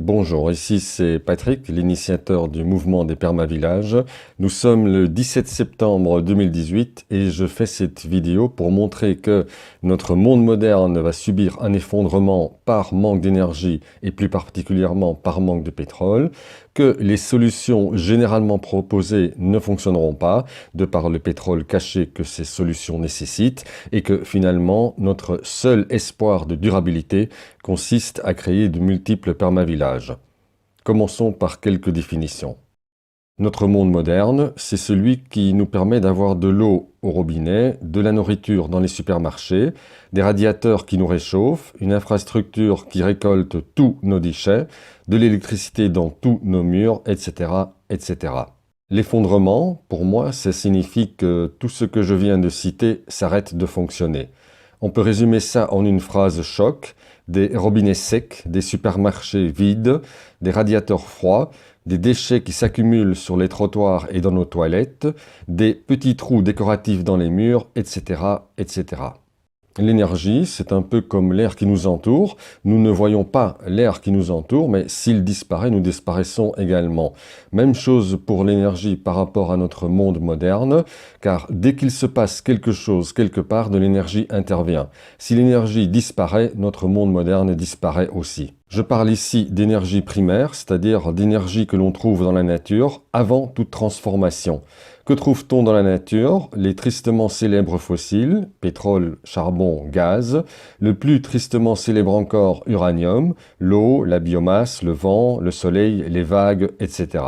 Bonjour, ici c'est Patrick, l'initiateur du mouvement des permavillages. Nous sommes le 17 septembre 2018 et je fais cette vidéo pour montrer que notre monde moderne va subir un effondrement par manque d'énergie et plus particulièrement par manque de pétrole, que les solutions généralement proposées ne fonctionneront pas de par le pétrole caché que ces solutions nécessitent et que finalement notre seul espoir de durabilité consiste à créer de multiples permavillages. Commençons par quelques définitions. Notre monde moderne, c'est celui qui nous permet d'avoir de l'eau au robinet, de la nourriture dans les supermarchés, des radiateurs qui nous réchauffent, une infrastructure qui récolte tous nos déchets, de l'électricité dans tous nos murs, etc., etc. L'effondrement, pour moi, ça signifie que tout ce que je viens de citer s'arrête de fonctionner. On peut résumer ça en une phrase choc: des robinets secs, des supermarchés vides, des radiateurs froids, des déchets qui s'accumulent sur les trottoirs et dans nos toilettes, des petits trous décoratifs dans les murs, etc., etc. L'énergie, c'est un peu comme l'air qui nous entoure. Nous ne voyons pas l'air qui nous entoure, mais s'il disparaît, nous disparaissons également. Même chose pour l'énergie par rapport à notre monde moderne, car dès qu'il se passe quelque chose quelque part, de l'énergie intervient. Si l'énergie disparaît, notre monde moderne disparaît aussi. Je parle ici d'énergie primaire, c'est-à-dire d'énergie que l'on trouve dans la nature avant toute transformation. Que trouve-t-on dans la nature? Les tristement célèbres fossiles, pétrole, charbon, gaz, le plus tristement célèbre encore, uranium, l'eau, la biomasse, le vent, le soleil, les vagues, etc.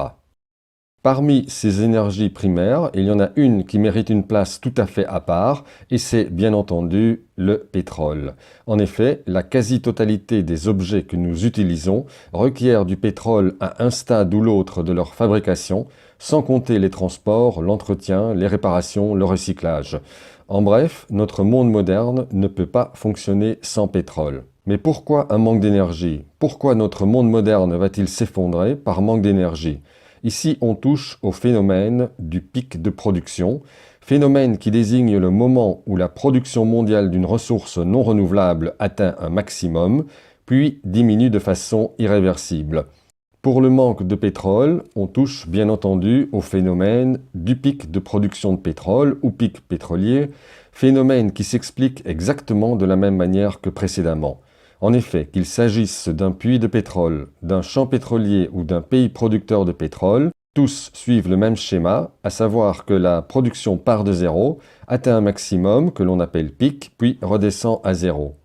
Parmi ces énergies primaires, il y en a une qui mérite une place tout à fait à part, et c'est bien entendu le pétrole. En effet, la quasi-totalité des objets que nous utilisons requièrent du pétrole à un stade ou l'autre de leur fabrication, sans compter les transports, l'entretien, les réparations, le recyclage. En bref, notre monde moderne ne peut pas fonctionner sans pétrole. Mais pourquoi un manque d'énergie? Pourquoi notre monde moderne va-t-il s'effondrer par manque d'énergie? Ici, on touche au phénomène du pic de production, phénomène qui désigne le moment où la production mondiale d'une ressource non renouvelable atteint un maximum, puis diminue de façon irréversible. Pour le manque de pétrole, on touche bien entendu au phénomène du pic de production de pétrole ou pic pétrolier, phénomène qui s'explique exactement de la même manière que précédemment. En effet, qu'il s'agisse d'un puits de pétrole, d'un champ pétrolier ou d'un pays producteur de pétrole, tous suivent le même schéma, à savoir que la production part de zéro, atteint un maximum que l'on appelle pic, puis redescend à zéro.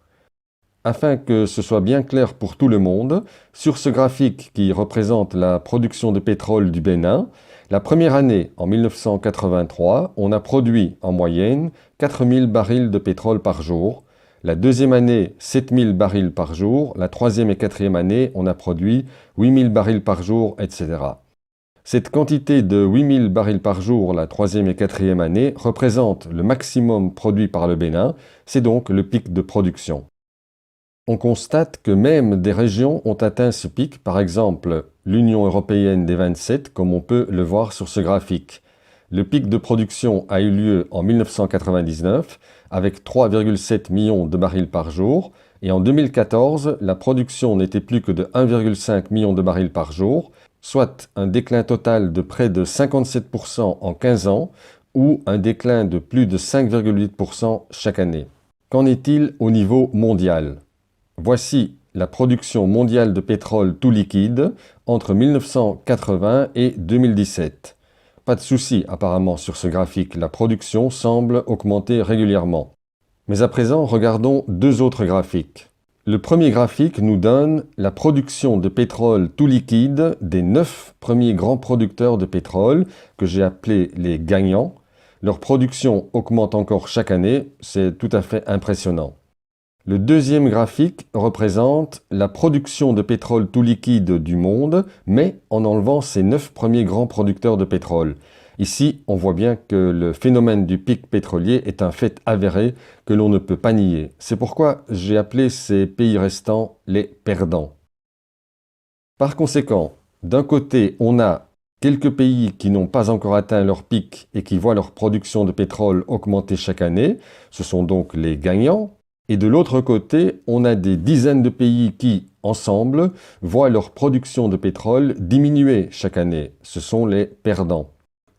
Afin que ce soit bien clair pour tout le monde, sur ce graphique qui représente la production de pétrole du Bénin, la première année, en 1983, on a produit en moyenne 4000 barils de pétrole par jour. La deuxième année, 7000 barils par jour. La troisième et quatrième année, on a produit 8000 barils par jour, etc. Cette quantité de 8000 barils par jour, la troisième et quatrième année, représente le maximum produit par le Bénin. C'est donc le pic de production. On constate que même des régions ont atteint ce pic, par exemple l'Union européenne des 27, comme on peut le voir sur ce graphique. Le pic de production a eu lieu en 1999 avec 3,7 millions de barils par jour et en 2014, la production n'était plus que de 1,5 million de barils par jour, soit un déclin total de près de 57% en 15 ans ou un déclin de plus de 5,8% chaque année. Qu'en est-il au niveau mondial? Voici la production mondiale de pétrole tout liquide entre 1980 et 2017. Pas de souci apparemment sur ce graphique, la production semble augmenter régulièrement. Mais à présent, regardons deux autres graphiques. Le premier graphique nous donne la production de pétrole tout liquide des 9 premiers grands producteurs de pétrole, que j'ai appelés les gagnants. Leur production augmente encore chaque année, c'est tout à fait impressionnant. Le deuxième graphique représente la production de pétrole tout liquide du monde, mais en enlevant ces 9 premiers grands producteurs de pétrole. Ici, on voit bien que le phénomène du pic pétrolier est un fait avéré que l'on ne peut pas nier. C'est pourquoi j'ai appelé ces pays restants les perdants. Par conséquent, d'un côté, on a quelques pays qui n'ont pas encore atteint leur pic et qui voient leur production de pétrole augmenter chaque année. Ce sont donc les gagnants. Et de l'autre côté, on a des dizaines de pays qui, ensemble, voient leur production de pétrole diminuer chaque année. Ce sont les perdants.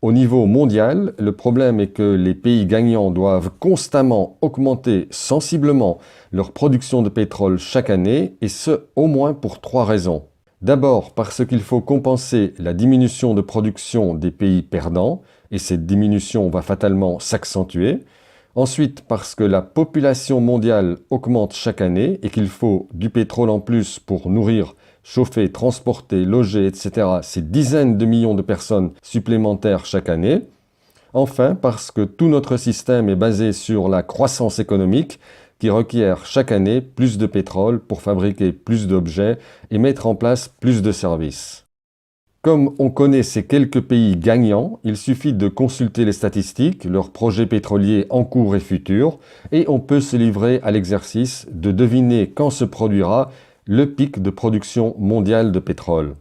Au niveau mondial, le problème est que les pays gagnants doivent constamment augmenter sensiblement leur production de pétrole chaque année, et ce, au moins pour 3 raisons. D'abord, parce qu'il faut compenser la diminution de production des pays perdants, et cette diminution va fatalement s'accentuer. Ensuite, parce que la population mondiale augmente chaque année et qu'il faut du pétrole en plus pour nourrir, chauffer, transporter, loger, etc. ces dizaines de millions de personnes supplémentaires chaque année. Enfin, parce que tout notre système est basé sur la croissance économique qui requiert chaque année plus de pétrole pour fabriquer plus d'objets et mettre en place plus de services. Comme on connaît ces quelques pays gagnants, il suffit de consulter les statistiques, leurs projets pétroliers en cours et futurs, et on peut se livrer à l'exercice de deviner quand se produira le pic de production mondiale de pétrole.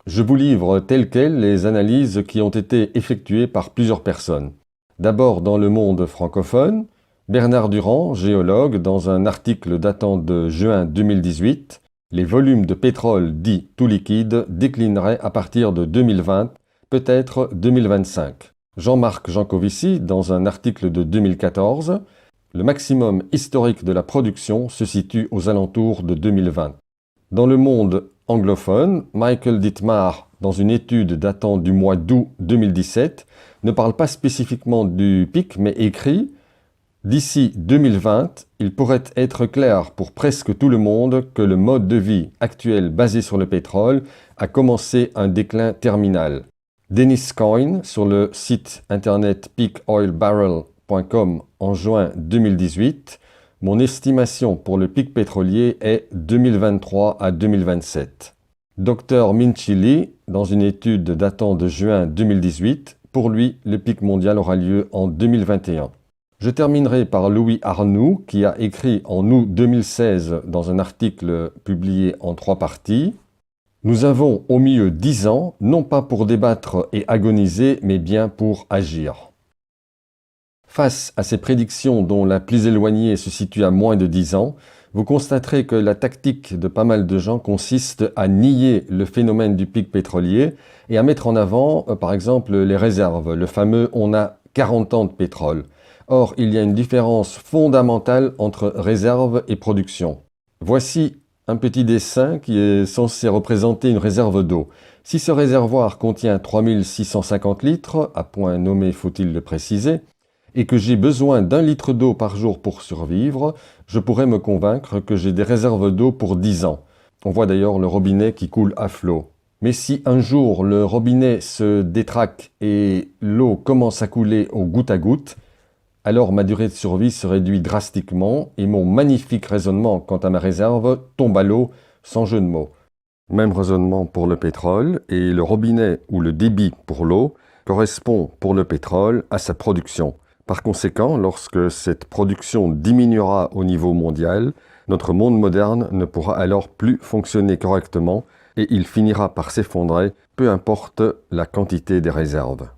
Je vous livre telles quelles les analyses qui ont été effectuées par plusieurs personnes. D'abord dans le monde francophone, Bernard Durand, géologue, dans un article datant de juin 2018, les volumes de pétrole dits tout liquide déclineraient à partir de 2020, peut-être 2025. Jean-Marc Jancovici, dans un article de 2014, le maximum historique de la production se situe aux alentours de 2020. Dans le monde anglophone, Michael Dittmar, dans une étude datant du mois d'août 2017, ne parle pas spécifiquement du pic, mais écrit « D'ici 2020, il pourrait être clair pour presque tout le monde que le mode de vie actuel basé sur le pétrole a commencé un déclin terminal. » Dennis Coyne, sur le site internet peakoilbarrel.com en juin 2018, « Mon estimation pour le pic pétrolier est 2023 à 2027. » Dr Minchi Lee, dans une étude datant de juin 2018, pour lui, le pic mondial aura lieu en 2021. Je terminerai par Louis Arnoux, qui a écrit en août 2016 dans un article publié en 3 parties « Nous avons au mieux 10 ans, non pas pour débattre et agoniser, mais bien pour agir. » Face à ces prédictions dont la plus éloignée se situe à moins de 10 ans, vous constaterez que la tactique de pas mal de gens consiste à nier le phénomène du pic pétrolier et à mettre en avant, par exemple, les réserves, le fameux « on a 40 ans de pétrole ». Or, il y a une différence fondamentale entre réserve et production. Voici un petit dessin qui est censé représenter une réserve d'eau. Si ce réservoir contient 3650 litres, à point nommé faut-il le préciser, et que j'ai besoin d'1 litre d'eau par jour pour survivre, je pourrais me convaincre que j'ai des réserves d'eau pour 10 ans. On voit d'ailleurs le robinet qui coule à flot. Mais si un jour le robinet se détraque et l'eau commence à couler au goutte à goutte, alors ma durée de survie se réduit drastiquement et mon magnifique raisonnement quant à ma réserve tombe à l'eau sans jeu de mots. Même raisonnement pour le pétrole, et le robinet ou le débit pour l'eau correspond pour le pétrole à sa production. Par conséquent, lorsque cette production diminuera au niveau mondial, notre monde moderne ne pourra alors plus fonctionner correctement et il finira par s'effondrer, peu importe la quantité des réserves.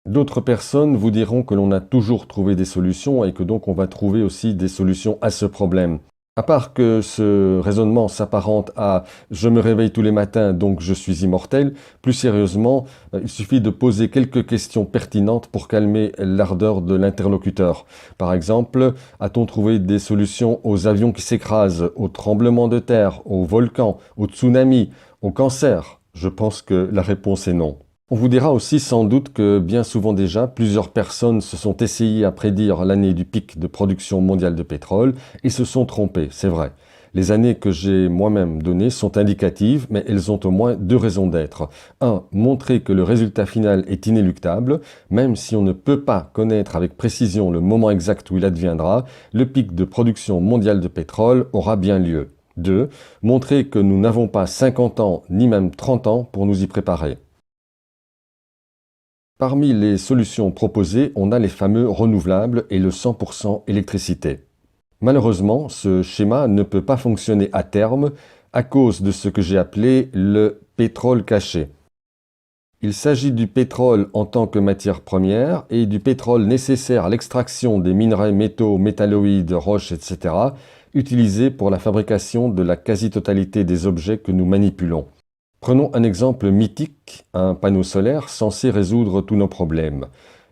D'autres personnes vous diront que l'on a toujours trouvé des solutions et que donc on va trouver aussi des solutions à ce problème. À part que ce raisonnement s'apparente à « je me réveille tous les matins donc je suis immortel », plus sérieusement, il suffit de poser quelques questions pertinentes pour calmer l'ardeur de l'interlocuteur. Par exemple, a-t-on trouvé des solutions aux avions qui s'écrasent, aux tremblements de terre, aux volcans, aux tsunamis, au cancer? Je pense que la réponse est non. On vous dira aussi sans doute que bien souvent déjà, plusieurs personnes se sont essayées à prédire l'année du pic de production mondiale de pétrole et se sont trompées, c'est vrai. Les années que j'ai moi-même données sont indicatives, mais elles ont au moins 2 raisons d'être. 1. Montrer que le résultat final est inéluctable, même si on ne peut pas connaître avec précision le moment exact où il adviendra, le pic de production mondiale de pétrole aura bien lieu. 2. Montrer que nous n'avons pas 50 ans ni même 30 ans pour nous y préparer. Parmi les solutions proposées, on a les fameux renouvelables et le 100% électricité. Malheureusement, ce schéma ne peut pas fonctionner à terme à cause de ce que j'ai appelé le pétrole caché. Il s'agit du pétrole en tant que matière première et du pétrole nécessaire à l'extraction des minerais, métaux, métalloïdes, roches, etc., utilisés pour la fabrication de la quasi-totalité des objets que nous manipulons. Prenons un exemple mythique, un panneau solaire censé résoudre tous nos problèmes.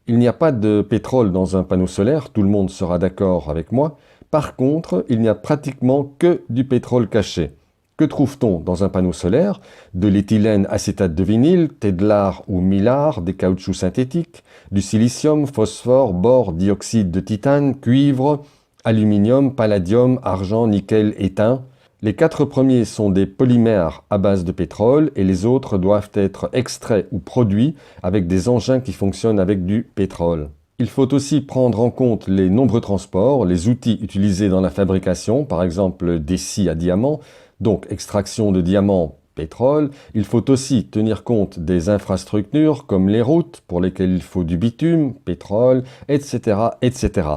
Il n'y a pas de pétrole dans un panneau solaire, tout le monde sera d'accord avec moi. Par contre, il n'y a pratiquement que du pétrole caché. Que trouve-t-on dans un panneau solaire? De l'éthylène acétate de vinyle, Tedlar ou Mylar, des caoutchoucs synthétiques, du silicium, phosphore, bore, dioxyde de titane, cuivre, aluminium, palladium, argent, nickel, étain. Les 4 premiers sont des polymères à base de pétrole et les autres doivent être extraits ou produits avec des engins qui fonctionnent avec du pétrole. Il faut aussi prendre en compte les nombreux transports, les outils utilisés dans la fabrication, par exemple des scies à diamants, donc extraction de diamants, pétrole. Il faut aussi tenir compte des infrastructures comme les routes pour lesquelles il faut du bitume, pétrole, etc., etc.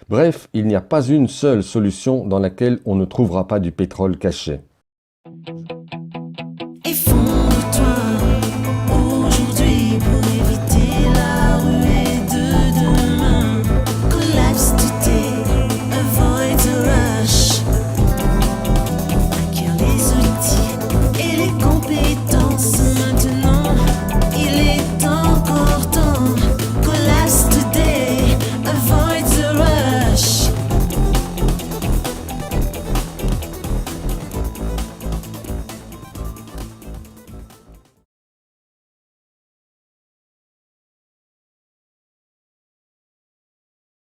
Bref, il n'y a pas une seule solution dans laquelle on ne trouvera pas du pétrole caché.